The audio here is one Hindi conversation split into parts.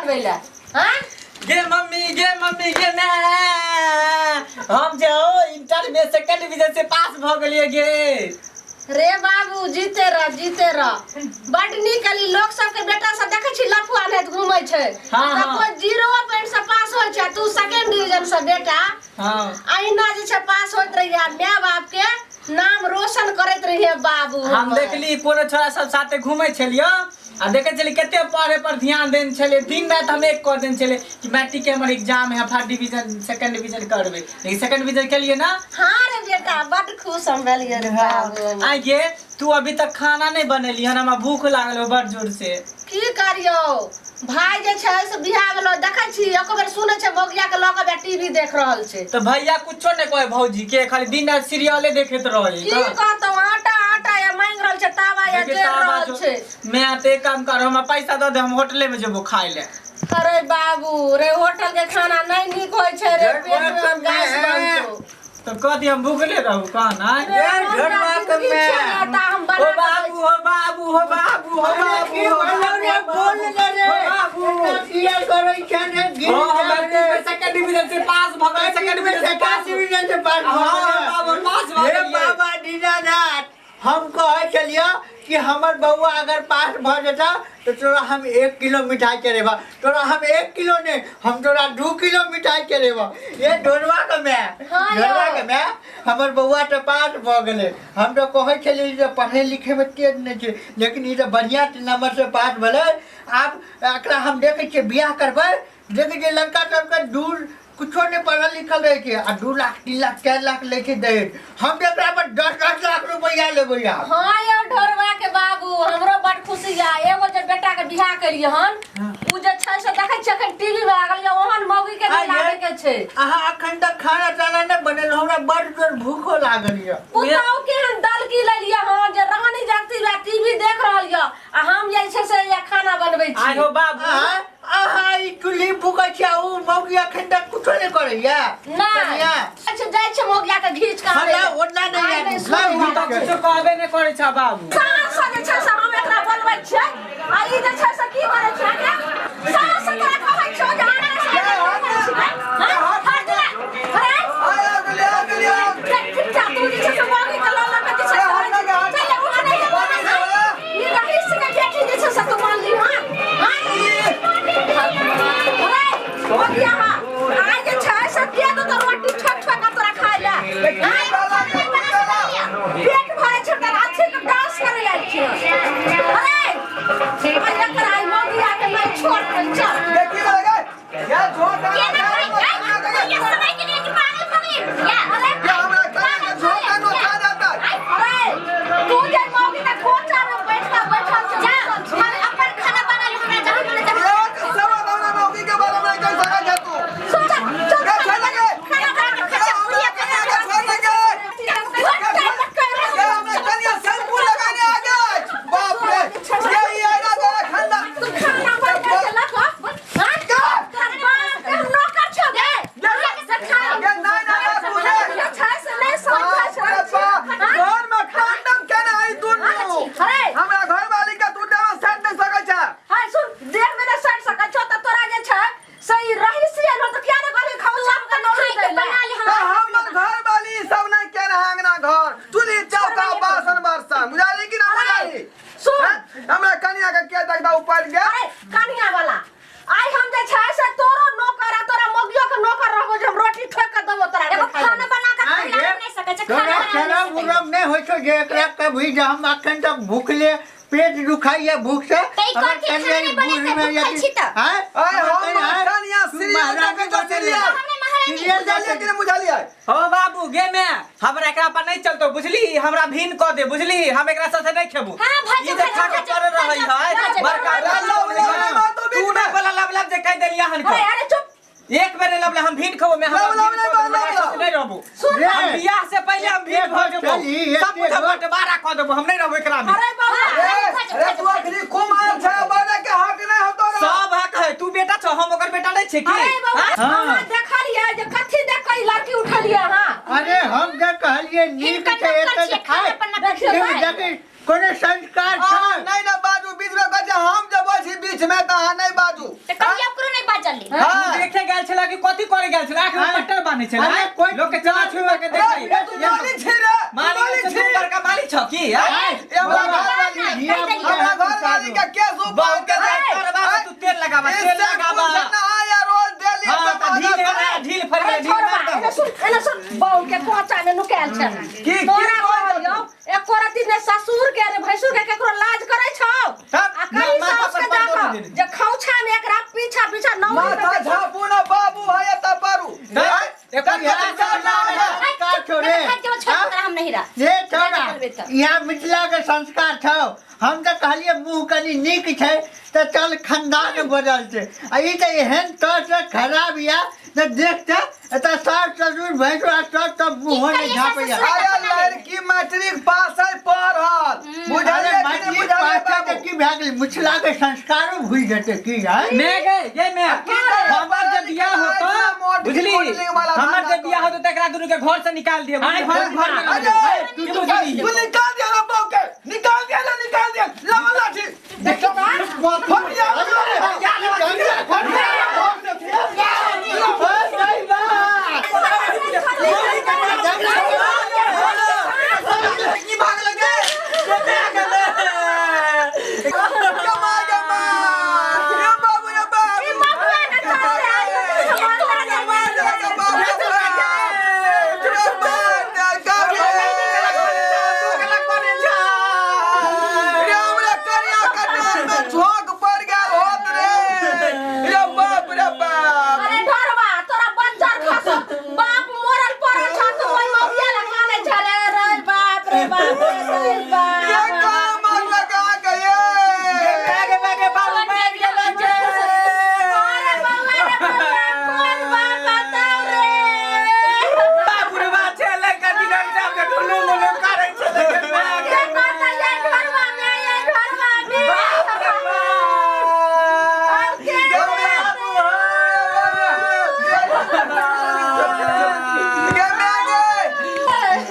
बनवे ला हां गे मम्मी गे मैं हम जो इंटर में सेकंड डिवीजन से पास भ गेलिए गे। रे बाबू जीते रह बड निकली लोग सब के बेटा सब देखे छी लफुआ ने घूमै छै त कोई 0% से पास होय छै तू सेकंड डिवीजन से बेटा हां आइना जे छै पास होत रहिया माय बाप के नाम रोशन करत रहिए बाबू। हम देखली कोनो छोरा सब साथे घूमै छलियो आ देखे चली केते पढ़े पर ध्यान देन छले दिन रात हम एक कर देन छले कि मैट्रिक के हमर एग्जाम है फर्स्ट डिवीजन सेकंड डिवीजन करबे लेकिन सेकंड डिवीजन के लिए ना। हां रे बेटा बड खुश हम भेलिए रे बाबू। आ ये तू अभी तक खाना नहीं बनेली हन हमरा भूख लागल हो बड़ जोर से। की करियो भाई जे छै से बियाह वाला देखै छी एको बेर सुनै छै मोगिया के लग के टीवी देख रहल छै तो भैया कुछो नहीं कहे भौजी के खाली दिन रात सीरियले देखैत रहै की कहतो आटा या मांग रहल छै तावा या जे रहल छै। मैं ते काम कर हम पैसा दे हम होटले में जेबो खाए ले। अरे बाबू रे होटल के खाना नहीं निक होय छै रे पेट में गैस बनतो तो कथि हम भूखले रहू कहना घरवा के में ओ बाबू हो बाबू हो बाबू हो बाबू रे बोल रे बाबू किया करै छै ने गिर सेकंड डिवीजन से पास भ गए सेकंड डिवीजन से पास हां बाबू पास भ हे गए। बाबा दीनानाथ हम कहै छलियो कि हमर बउआ अगर पास भ जेता तो तोरा हम 1 किलो मिठाई चढ़ेबा तोरा हम 1 किलो ने हम तोरा 2 किलो मिठाई चढ़ेबा ये ढोलवा के मैं हमर बउआ तो पास भ गेले हम तो कहै छलिए जे पढ़े लिखे में तेज नहीं छै लेकिन ई तो बढ़िया नंबर से पास भेले। आब एकरा हम देखे छिए बियाह करबै देखे जे लड़का सबके दूर कुछो नहीं पढ़ल लिखल रहे के आ 2 लाख 3 लाख 4 लाख लेके दे हम एकरा पर 10 लाख रुपया लेबै यार। हां यो ढोरवा के बाबू हमरो बड खुशी या एगो जे बेटा के बियाह करिए हन उ जे छै से देखै छ अखन टीवी में लागल या ओहन मौगी के नहीं लागे के छै। आहा अखन तक खाना ताना ने बनल हमरा बड जोर भूखो लागल या पुताऊ के हम दल की ले लिया हां जे रानी जागती बा टीवी देख रहल या आ हम जे छै से या खाना बनबै छी। आहो बाबू आहा ई चुल्ही फूकै छै उ मौगी अखन तक कुछो नहीं करे या नहीं अच्छा जाय छै मोगिया के घीच के हमरा ओतना नहीं या सब कुछो कहबे नहीं करे छ बाबू सास जे छै से हम एकरा बोलबै छै आ ई जे छै से की करे छै के सास के कहै छै जे आना से हां हट दे अरे आ गेलियो ठीक ठाक तू जे छै से मोगी के लला के छै चल उहा नहीं ई रहीस के बेटी जे छै से तू मान ली हां मोगिया आज छै से के तो रोटी ठक ठक तोरा खाय ले पेट भरे छै त अच्छे के डांस करे जाइ छै अरे भैया कराई मोगिया के मैं छोड़ दे चल देखी लगे या छोड़ दे ये समय के लिए कि पागल खड़ी या अरे क्या हमरा का छोड़ दे तो खा जाता अरे तू जे मोगी के कोचा में बैठल छै जा हम अपन खाना बना ले हमरा जहां ले जा सब हमरा मौगी के बारे में कह सका जा तू सुन जा छोड़ लगे खाना बना के खा उड़िया के छोड़ लगे क्या हमरा कनिया शैम्पू लगाने आ गए बाप रे ये आना तेरा खाना तू खाना बना के ला को हां नौकर छो गे से खा ये नहीं तुझे छै से नहीं समझ छै घर में खांडम केना आई तू अरे हमरा घर वाली का तू देवा सेट नहीं सकै छ हां सुन देर में सेट सकै छ त तोरा जे छै सही रही से न त क्या न कहली खाऊ सब के नौरी बना ली हमर घर वाली सब नहीं केना अंगना घर चुली चौका बासन बर्तन बुझाली कि ना बुझाली सुन हमरा कनिया के के तक दा ऊपर गया अरे कनिया वाला आई हम जे छै से तोरो नौकर तोरा मोगियो के नौकर रहबो जे हम रोटी ठोक के देबो तोरा एगो खाना बना के खिला नहीं सकै छै खाना खाना मुरम नहीं होय छै जे एकरा कभी जे हम अखन तक भूखले पेट दुखाइए भूख से हमर कनिया बूढ़ी में या हां हम कनिया सीरियल के जो सीरियल जालिए कि बुझालिए हो बाबू गे मैं हमरा एकरा पर नहीं चलतो बुझली हमरा भीन क दे बुझली हम एकरा साथे नहीं खेबू ई जे खा के कर रहई है बड़का तू ना बोला लब जे कह देलिया हन को अरे चुप एक बेर लब हम भीन खबो मैं हम नहीं रहबू हम बियाह से पहले हम भीन भ जेबो सब कुछ बंटवारा क देबो हम नहीं रहबो एकरा में। अरे बाबा अरे तू आखिरी को मार छ बने के हक नहीं होतो सब हक है तू बेटा छ हम ओकर बेटा नहीं छै की अरे बाबा हम देखलिए जे कथि देख के लड़की उठलिए हां अरे हम के कहलिए नीक छै एते खाए देखि कोने संस्कार छ नहीं ना बाजू बीच में बच्चा हम जब बोल छी बीच में तो नहीं बाजू तो कहिया कथि करे गेल छला आखिर पट्टर बांधे छला अरे कोई लोग के चला छुआ के देखै मालिक छी रे मालिक से ऊपर का मालिक छ की हमरा घर वाली का केस बाऊ के करबा तू तेल लगावा ना यार रोज डेली हां ढील फर गई ढील मार दो एना सुन बाऊ के कोचा में नुकाल छ की तोरा कहलियो एक कोरती ने ससुर के रे भैसुर के केकरो लाज करे छौ आ कई सास के जाका जे खौछा में एकरा पीछा पीछा नौ माथा झापू ना बाबू है त पारू एक का छोरे हम नहीं रहा ये छोरा यहाँ मिथिला के संस्कार छौ हम तो कहलिए मुंह कनी नीक छै त चल खानदान बदल छै आ ई त एहन तो खराब या न देखते त सास ससुर भैंसुर सब तो मुंह ने झापैया अरे लड़की मैट्रिक पास है पढ़ल बुझाले कि बुझाले पास की भए गेल मिथिला के संस्कारो भूल जेते की है मैं गए ये मैं हमर जब बियाह होतो बुझली हमर जब बियाह होतो तकरा दुनु के घर से निकाल दिए हम घर में तू निकाल दे ना बाबू के निकाल दे लावा लाठी देखो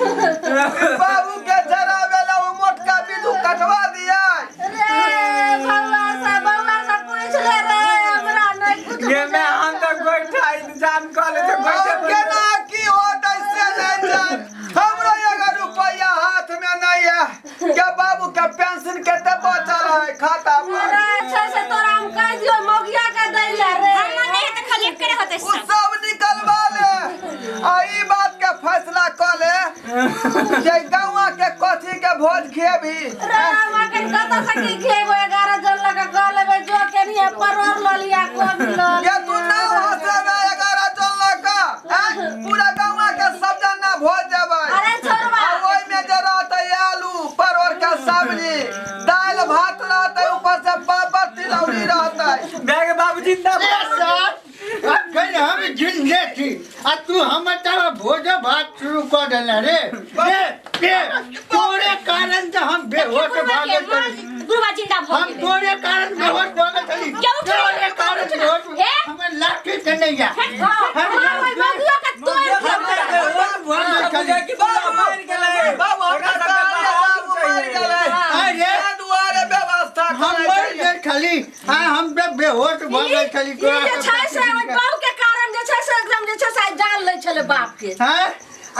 बाबू के जरा बेला वो मोटका बिदू कटवा दिया ये मैं हम तो गोइठा इंतजाम कर ले तो गोइठा केना की होत ऐसे नहीं जान हमरा 1 रुपया हाथ में नहीं है क्या बाबू का पेंशन केते बचल है खाता पर वो सब निकलवा ले आई बात के फैसला कर ले जे गांव के कथी के भोज खेबी ये तू ना हंसे में 11 चल का पूरा गांव के सब जना भोज देबै ओइ में जरा त आलू परवर का सब्जी दाल भात रहतै ऊपर से पापड़ तिलौरी रहतै बैग बाबू जिंदाबाद अखन हम जिंदे थी आ तू हमर तरह भोज भात शुरू कर देला रे तोरे कारण से हम बेहोश भ गेल हम तोरे कारण बेहोश भ गेल छली तोरे कारण बेहोश हमर लाठी से नहीं जा कि बाबू मार गेलै बाबू मार गेलै अरे दुआरे व्यवस्था हम मर गेल छली आ हम बेहोश भ गेल छली बाप के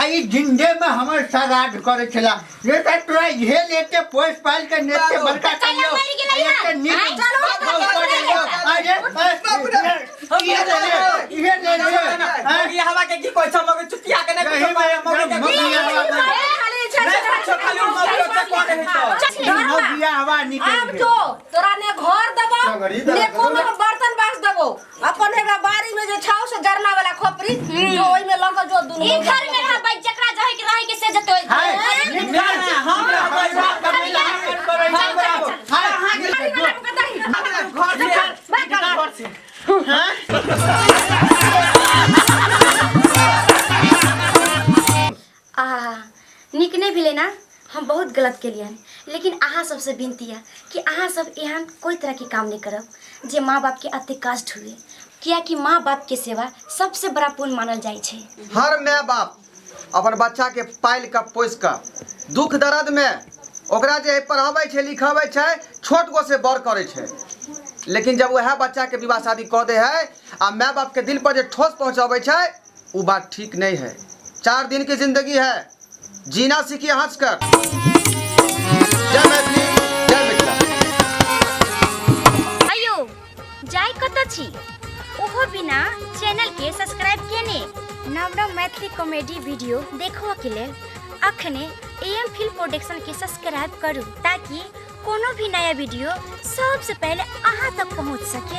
आई जिंदे में हमर सगाद करे छला ये त तोरा ये लेते पोस पाल के नेते बड़का करियो ये नीक ये ले ये हवा के की कोई मगर चुतिया के नहीं मगिया हवा निकल अब तो तोरा ने घर देबो ने कोनो बर्तन बाक्स देबो अपन हेगा बारी में जे छाव से जरना वाला खोपड़ी जो ओइ में लग जो दुनु ई घर में रह भाई जकरा रहे के से जतो निक नहीं भेले ना हम बहुत गलत के लिए लेकिन अहाँ सबसे विनती है कि अहाँ सब यहाँ कोई तरह के काम नहीं करब जे माँ बाप के अति कष्ट हुए किया कि माँ बाप के सेवा सबसे बड़ा पुण्य मानल जाए छे। हर माँ बाप अपन बच्चा के पाल के पोस के दुख दर्द में ओकरा जे पढ़ाबै छै लिखाबै छै छोट गो से बड़ करे छै, लेकिन जब वह बच्चा के विवाह शादी कऽ दे है आ माय बाप के दिल पर जे ठोस पहुंचाबै छै वो बात ठीक नहीं है। 4 दिन की जिंदगी है, जीना सीखिए हंसकर। जय मैथिली, जय मिथिला। अयो जाय कत छी ओहो बिना चैनल के सब्सक्राइब केने नव नव मैथिली कॉमेडी वीडियो देखो के लेल अखने एम फिल्म प्रोडक्शन के सब्सक्राइब करू ताकि कोनो भी नया वीडियो सबसे पहले अहाँ तक पहुंच सके।